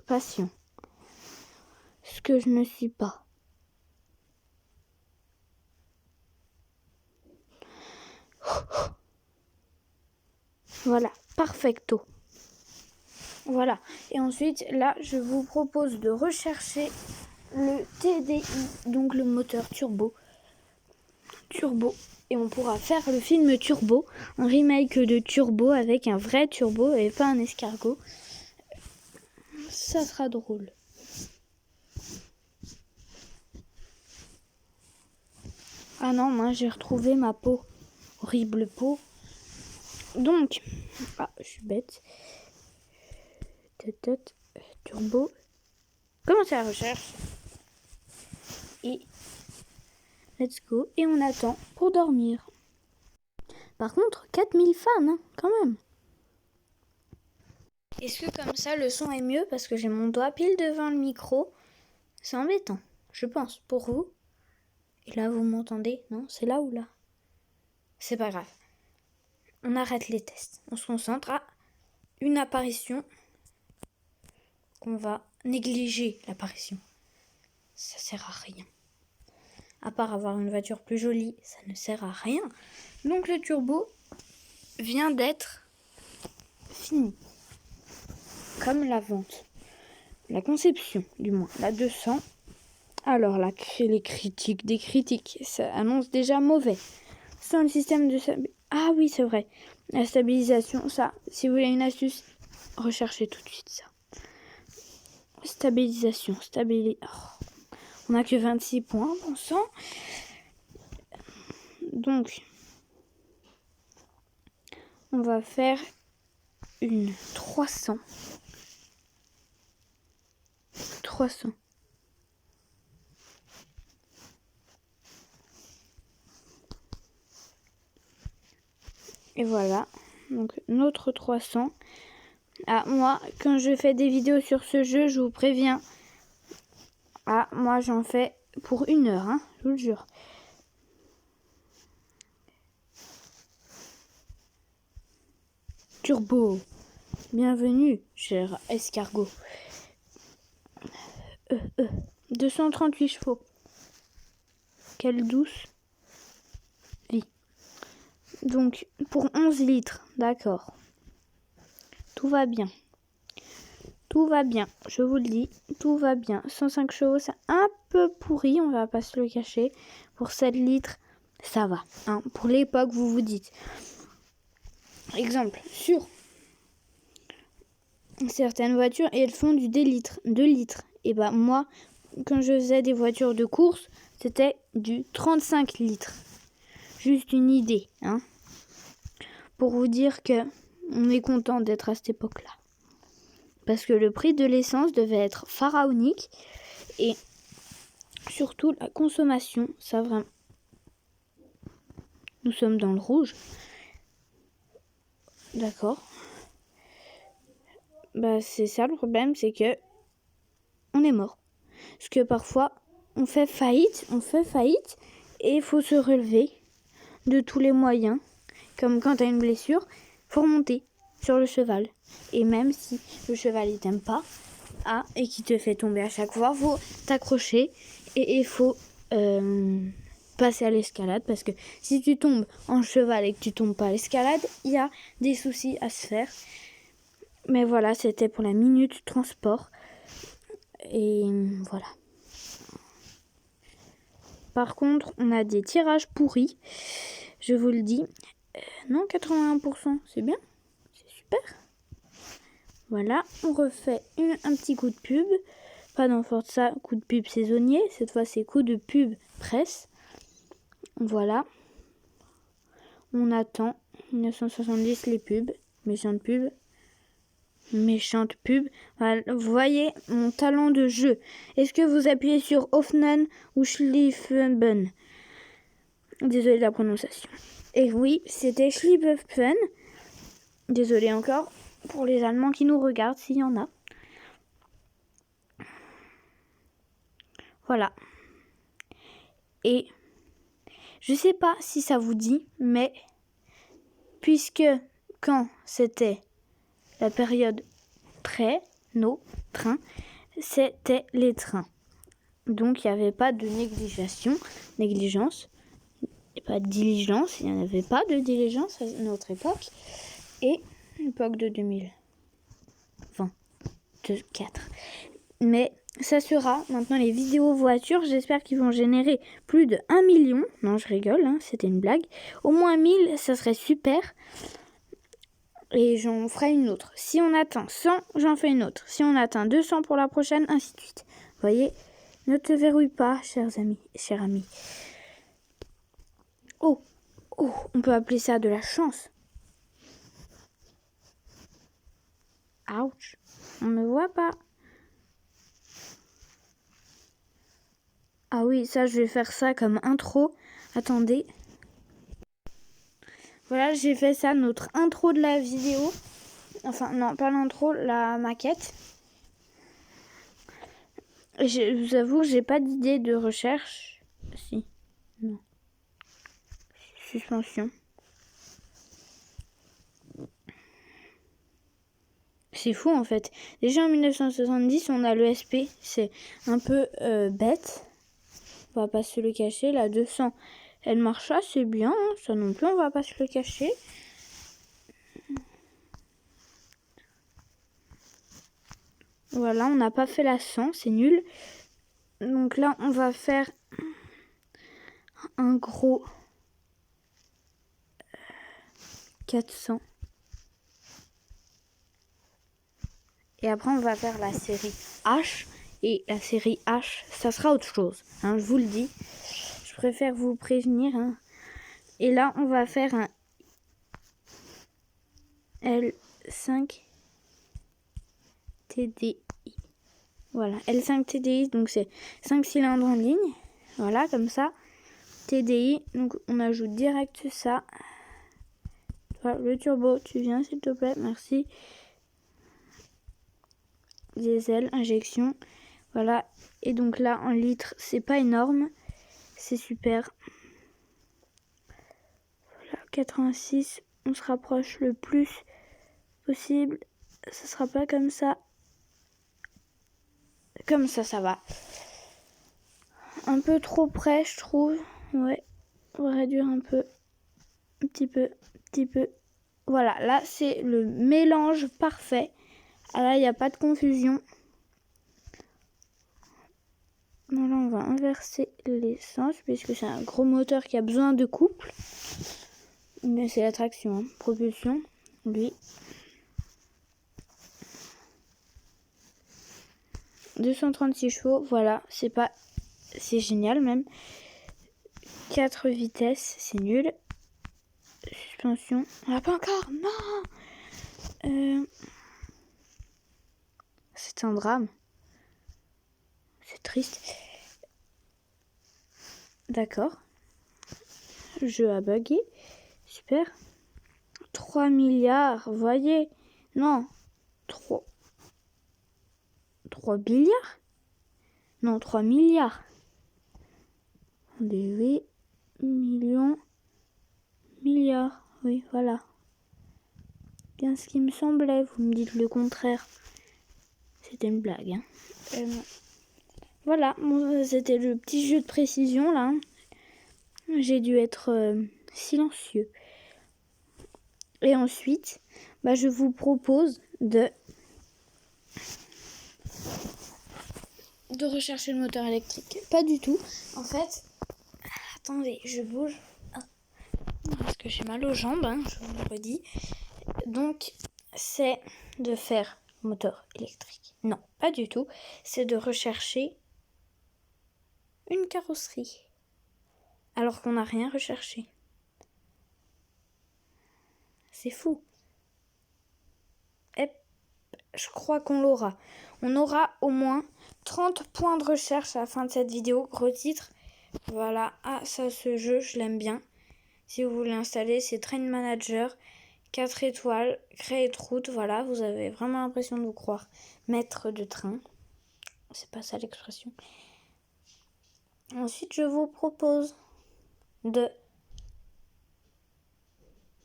patient. Ce que je ne suis pas. Voilà, perfecto. Voilà. Et ensuite, là, je vous propose de rechercher le TDI, donc le moteur turbo. Et on pourra faire le film Turbo, un remake de Turbo avec un vrai turbo et pas un escargot. Ça sera drôle. Ah non, moi j'ai retrouvé ma peau. Horrible peau. Donc, je suis bête. Turbo. Commencez la recherche. Et let's go. Et on attend pour dormir. Par contre, 4000 fans, hein, quand même. Est-ce que comme ça, le son est mieux parce que j'ai mon doigt pile devant le micro? C'est embêtant, je pense, pour vous. Et là, vous m'entendez? Non, c'est là ou là? C'est pas grave. On arrête les tests. On se concentre à une apparition. On va négliger l'apparition. Ça sert à rien. À part avoir une voiture plus jolie, ça ne sert à rien. Donc le turbo vient d'être fini. Comme la vente. La conception, du moins. La 200. Alors là, les critiques, des critiques. Ça annonce déjà mauvais. Sans le système de... Ah oui, c'est vrai. La stabilisation, ça, si vous voulez une astuce, recherchez tout de suite ça. Stabilisation, on n'a que 26 points, bon sang. Donc, on va faire une 300. 300. Et voilà, donc notre 300. Ah, moi, quand je fais des vidéos sur ce jeu, je vous préviens. Ah, moi, j'en fais pour 1 heure, hein, je vous le jure. Turbo. Bienvenue, cher escargot. 238 chevaux. Quelle douce vie. Donc, pour 11 litres, d'accord. Tout va bien. Tout va bien, je vous le dis, tout va bien. 105 chevaux, c'est un peu pourri, on va pas se le cacher. Pour 7 litres, ça va. Hein. Pour l'époque, vous vous dites. Exemple, sur certaines voitures, elles font du 2 litres. Et bah moi, quand je faisais des voitures de course, c'était du 35 litres. Juste une idée, hein. Pour vous dire que on est content d'être à cette époque-là. Parce que le prix de l'essence devait être pharaonique. Et surtout la consommation, ça vraiment. Nous sommes dans le rouge. D'accord. Bah c'est ça le problème, c'est que on est mort. Parce que parfois on fait faillite et il faut se relever de tous les moyens. Comme quand tu as une blessure, faut remonter sur le cheval. Et même si le cheval il t'aime pas, et qui te fait tomber à chaque fois, faut t'accrocher et il faut passer à l'escalade, parce que si tu tombes en cheval et que tu tombes pas à l'escalade, il y a des soucis à se faire. Mais voilà, c'était pour la minute transport. Et voilà. Par contre, on a des tirages pourris. Je vous le dis. Non, 81%, c'est bien. C'est super. Voilà, on refait un petit coup de pub. Pas dans Forza, coup de pub saisonnier. Cette fois, c'est coup de pub presse. Voilà. On attend. 1970, les pubs. Méchante pub. Méchante pub. Voilà. Vous voyez mon talent de jeu. Est-ce que vous appuyez sur Hoffnen ou Schlieffen? Désolé de la prononciation. Et oui, c'était Schlieffen. Désolé encore pour les Allemands qui nous regardent, s'il y en a. Voilà. Et je sais pas si ça vous dit, mais puisque quand c'était la période nos trains, c'était les trains. Donc il n'y avait pas de négligence, et pas de diligence, il n'y en avait pas de diligence à notre époque. Et l'époque de 2024. Mais ça sera maintenant les vidéos voitures. J'espère qu'ils vont générer plus de 1 million. Non, je rigole, hein, c'était une blague. Au moins 1000, ça serait super. Et j'en ferai une autre. Si on atteint 100, j'en fais une autre. Si on atteint 200 pour la prochaine, ainsi de suite. Vous voyez, ne te verrouille pas, chers amis. Oh, on peut appeler ça de la chance. Ouch, on ne me voit pas. Ah oui, ça, je vais faire ça comme intro. Attendez. Voilà, j'ai fait ça, notre intro de la vidéo. Enfin, non, pas l'intro, la maquette. Je vous avoue, j'ai pas d'idée de recherche. Si, non. Suspension. C'est fou en fait. Déjà en 1970, on a l'ESP. C'est un peu bête. On va pas se le cacher. La 200, elle marche assez bien. Hein. Ça non plus, on va pas se le cacher. Voilà, on n'a pas fait la 100, c'est nul. Donc là, on va faire un gros 400. Et après, on va faire la série H. Et la série H, ça sera autre chose. Hein, je vous le dis. Je préfère vous prévenir. Hein. Et là, on va faire un L5 TDI. Voilà, L5 TDI, donc c'est 5 cylindres en ligne. Voilà, comme ça. TDI, donc on ajoute direct ça. Voilà, le turbo, tu viens s'il te plaît, merci. Diesel, injection. Voilà, et donc là en litres, c'est pas énorme. C'est super. Voilà, 86, on se rapproche le plus possible. Ça sera pas comme ça. Comme ça va. Un peu trop près, je trouve. Ouais, on va réduire un peu. Un petit peu. Voilà, là, c'est le mélange parfait. Ah, là, il n'y a pas de confusion. Bon, là, on va inverser l'essence, puisque c'est un gros moteur qui a besoin de couple. Mais c'est la traction, hein. Propulsion, lui. 236 chevaux, voilà, c'est génial même. 4 vitesses, c'est nul. Suspension, on l'a pas encore, non. C'est un drame. C'est triste. D'accord. Le jeu a bugué. Super. 3 milliards, voyez. Non. 3 billiards. Non, 3 milliards. 8 millions. Milliards. Oui, voilà. Bien ce qui me semblait. Vous me dites le contraire. C'était une blague. Hein. Voilà. Bon, c'était le petit jeu de précision, là. J'ai dû être silencieux. Et ensuite, je vous propose de rechercher le moteur électrique. Pas du tout. En fait, attendez, je bouge. Parce que j'ai mal aux jambes, hein, je vous le redis. Donc, c'est de faire moteur électrique. Non, pas du tout. C'est de rechercher une carrosserie. Alors qu'on n'a rien recherché. C'est fou. Et je crois qu'on l'aura. On aura au moins 30 points de recherche à la fin de cette vidéo. Gros titre. Voilà. Ah, ça, ce jeu, je l'aime bien. Si vous voulez l'installer, c'est Train Manager. 4 étoiles, créer de route. Voilà, vous avez vraiment l'impression de vous croire maître de train. C'est pas ça l'expression. Ensuite, je vous propose de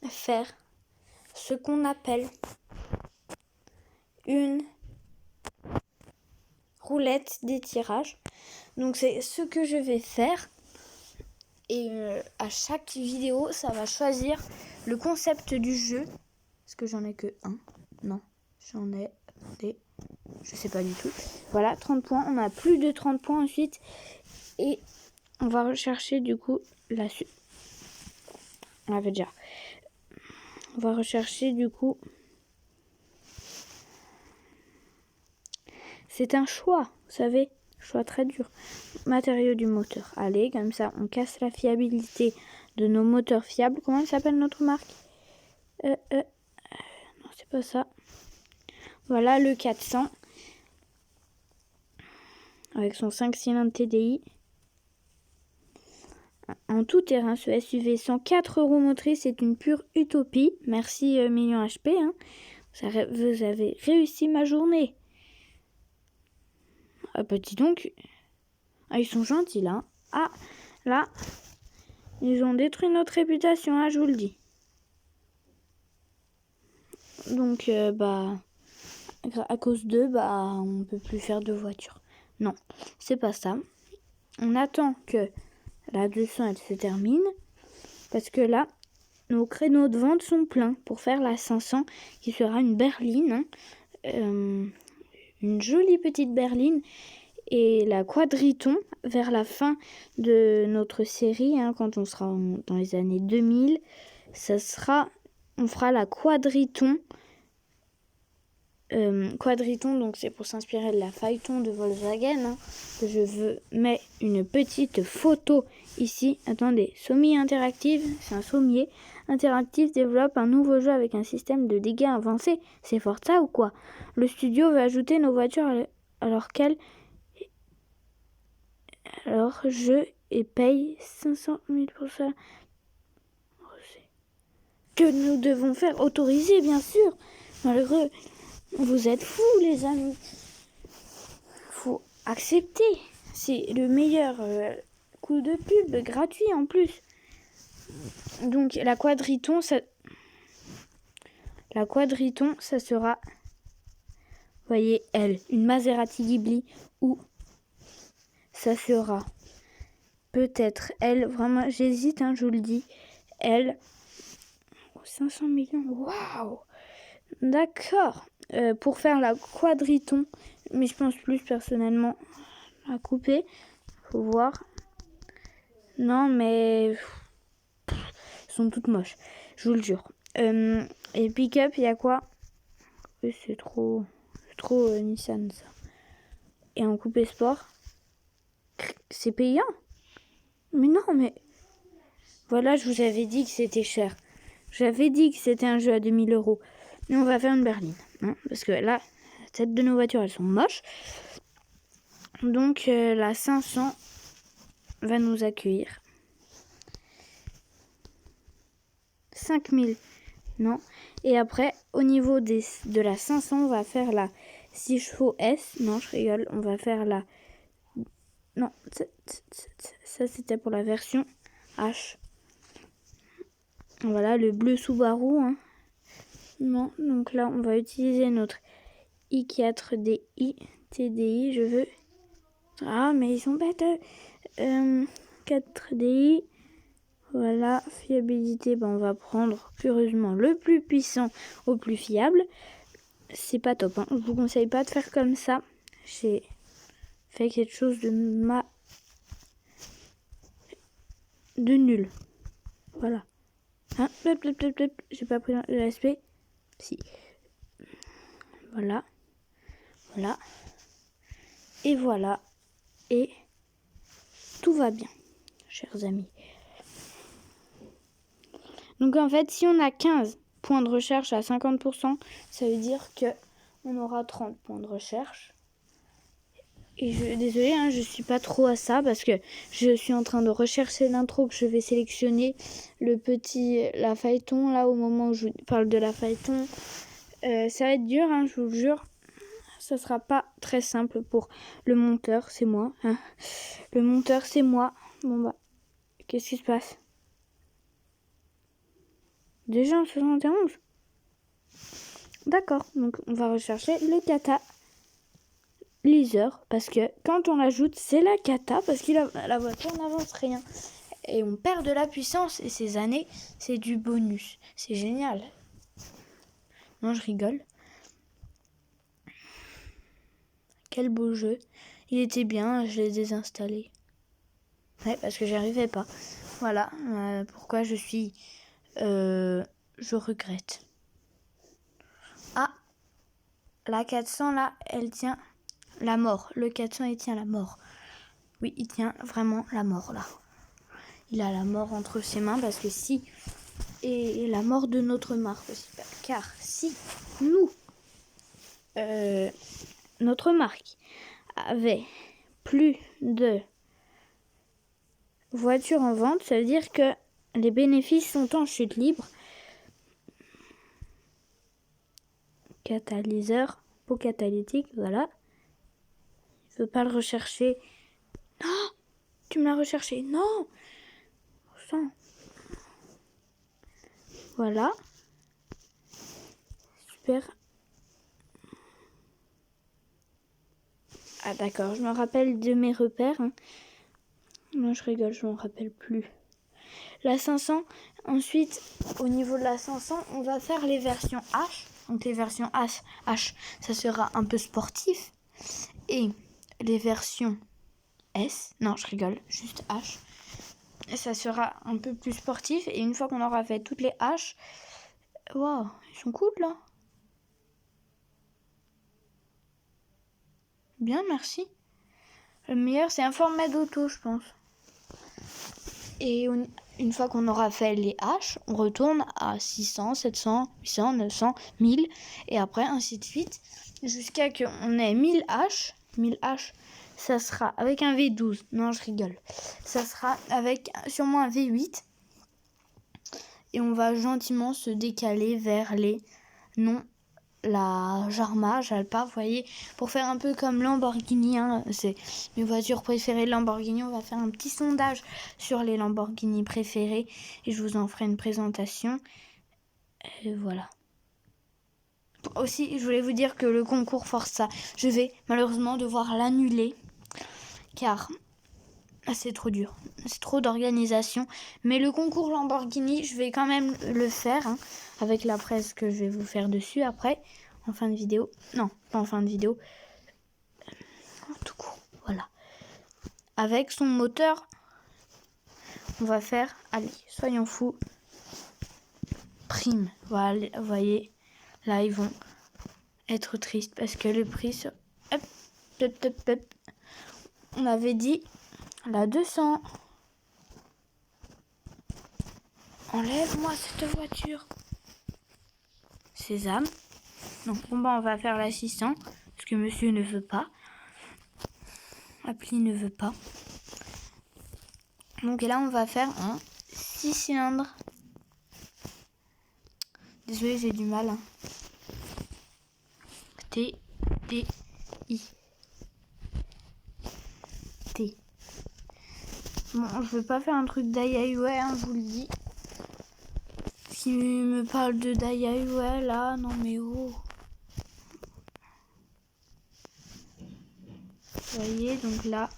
faire ce qu'on appelle une roulette d'étirage. Donc c'est ce que je vais faire et à chaque vidéo ça va choisir le concept du jeu. Est-ce que j'en ai que un? Non, j'en ai, attendez, je sais pas du tout. Voilà, 30 points, on a plus de 30 points ensuite et on va rechercher du coup la suite. On l'avait déjà. On va rechercher du coup. C'est un choix, vous savez, choix très dur. Matériaux du moteur. Allez, comme ça, on casse la fiabilité de nos moteurs fiables. Comment s'appelle notre marque? Non, c'est pas ça. Voilà le 400 avec son 5 cylindres TDI. En tout terrain, ce SUV 104 roues motrices c'est une pure utopie. Merci Million HP. Hein. Vous avez réussi ma journée. Ah bah dis donc. Ah, ils sont gentils là. Ah, là, ils ont détruit notre réputation, hein, je vous le dis. Donc, à cause d'eux, on peut plus faire de voiture. Non, c'est pas ça. On attend que la 200 elle se termine. Parce que là, nos créneaux de vente sont pleins pour faire la 500 qui sera une berline. Hein. Une jolie petite berline. Et la quadriton vers la fin de notre série, hein, quand on sera dans les années 2000, on fera la quadriton. Quadriton, donc c'est pour s'inspirer de la Phaeton de Volkswagen. Hein. Je mets une petite photo ici. Attendez, Sommier Interactive, c'est un sommier. Interactive développe un nouveau jeu avec un système de dégâts avancé. C'est fort ça ou quoi? Le studio va ajouter nos voitures alors je paye 500 000 pour ça. Que nous devons faire autoriser, bien sûr. Malheureux, vous êtes fous, les amis. Faut accepter. C'est le meilleur coup de pub, gratuit en plus. Donc la quadriton, ça sera, vous voyez, une Maserati Ghibli ou ça sera peut-être vraiment, j'hésite, hein, je vous le dis, 500 millions, waouh, d'accord, pour faire la quadriton, mais je pense plus personnellement à couper, faut voir, non mais elles sont toutes moches, je vous le jure. Et pick-up, il y a quoi? Oui, c'est trop Nissan ça. Et en coupé sport, c'est payant? Mais non, mais voilà, je vous avais dit que c'était cher. J'avais dit que c'était un jeu à 2000 €. Mais on va faire une berline. Hein, parce que là, la tête de nos voitures, elles sont moches. Donc, la 500 va nous accueillir. 5000, non. Et après, au niveau de la 500, on va faire la 6 chevaux S. Non, je rigole. On va faire la... Non, ça c'était pour la version H. Voilà, le bleu Subaru. Hein. Non, donc là, on va utiliser notre i4DI TDI. Je veux... Ah, mais ils sont bêtes. 4DI. Voilà, fiabilité. On va prendre curieusement le plus puissant au plus fiable. C'est pas top. Hein. Je vous conseille pas de faire comme ça. J'ai fait quelque chose de de nul. Voilà. Hein, j'ai pas pris l'aspect. Si. Voilà. Voilà. Et voilà. Et tout va bien, chers amis. Donc en fait, si on a 15 points de recherche à 50%, ça veut dire que on aura 30 points de recherche. Et désolée, je suis pas trop à ça parce que je suis en train de rechercher l'intro que je vais sélectionner. La phaéton, là, au moment où je vous parle de la phaéton. Ça va être dur, je vous le jure. Ça sera pas très simple pour le monteur, c'est moi. Le monteur, c'est moi. Bon bah, qu'est-ce qui se passe? Déjà en 71. D'accord, donc on va rechercher le catalyseur parce que quand on l'ajoute, c'est la cata parce que la voiture n'avance rien. Et on perd de la puissance et ces années, c'est du bonus. C'est génial. Non, je rigole. Quel beau jeu. Il était bien, je l'ai désinstallé. Ouais, parce que j'y arrivais pas. Voilà pourquoi je regrette. Ah, la 400 là, elle tient la mort. Le 400, il tient la mort. Oui, il tient vraiment la mort là. Il a la mort entre ses mains parce que si... Et la mort de notre marque aussi. Car si nous, notre marque, avait plus de voitures en vente, ça veut dire que les bénéfices sont en chute libre. Catalyseur, pot catalytique, voilà. Je veux pas le rechercher. Non, tu me l'as recherché. Non. Sang. Voilà. Super. Ah d'accord, je me rappelle de mes repères. Non, je rigole, je m'en rappelle plus. La 500, ensuite, au niveau de la 500, on va faire les versions H. Donc les versions H, ça sera un peu sportif. Et les versions S, non, je rigole, juste H. Ça sera un peu plus sportif. Et une fois qu'on aura fait toutes les H, waouh, ils sont cool là. Bien, merci. Le meilleur, c'est un format d'auto, je pense. Et une fois qu'on aura fait les H, on retourne à 600, 700, 800, 900, 1000. Et après, ainsi de suite. Jusqu'à qu'on ait 1000 H. 1000 H, ça sera avec un V12. Non, je rigole. Ça sera avec sûrement un V8. Et on va gentiment se décaler vers les non. La Jarma, Jalpa, vous voyez, pour faire un peu comme Lamborghini, c'est mes voitures préférées Lamborghini. On va faire un petit sondage sur les Lamborghini préférés et je vous en ferai une présentation. Et voilà. Aussi, je voulais vous dire que le concours Forza, je vais malheureusement devoir l'annuler car c'est trop dur, c'est trop d'organisation. Mais le concours Lamborghini, je vais quand même le faire avec la presse que je vais vous faire dessus après. En fin de vidéo. Non, pas en fin de vidéo. Tout court, voilà. Avec son moteur, on va faire, allez, soyons fous, prime. Voilà, vous voyez, là, ils vont être tristes parce que le prix, on avait dit la 200. Enlève-moi cette voiture. Sésame. Donc, on va faire la 600 parce que monsieur ne veut pas. Appli ne veut pas. Donc là, on va faire un 6 cylindres. Désolée, j'ai du mal. T, D, I. T. Bon, je veux pas faire un truc d'Aiaiwei, je vous le dis. Qui me parle de d'Aiaiwei, là, non mais oh. Vous voyez, donc là.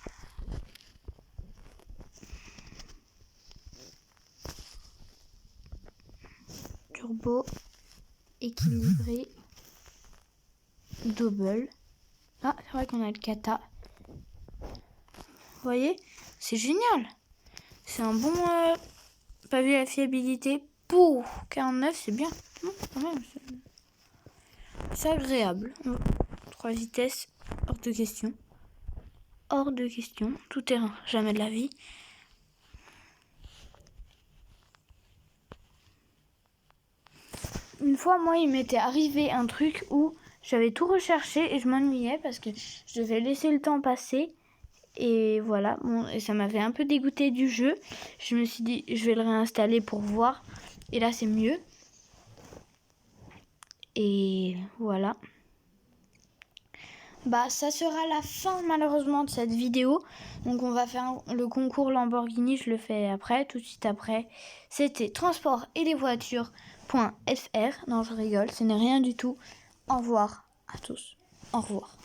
Turbo, équilibré, double. Ah, c'est vrai qu'on a le kata. Vous voyez, c'est génial. C'est un bon pavé à fiabilité. Pour 49, c'est bien. Non, quand même, c'est agréable. 3 vitesses, hors de question. Hors de question. Tout terrain, jamais de la vie. Une fois, moi, il m'était arrivé un truc où j'avais tout recherché et je m'ennuyais parce que je devais laisser le temps passer. Et voilà, bon, et ça m'avait un peu dégoûté du jeu. Je me suis dit, je vais le réinstaller pour voir. Et là, c'est mieux. Et voilà. Bah, ça sera la fin malheureusement de cette vidéo. Donc on va faire le concours Lamborghini, je le fais après, tout de suite après. C'était transport et les voitures.fr. Non, je rigole, ce n'est rien du tout. Au revoir à tous. Au revoir.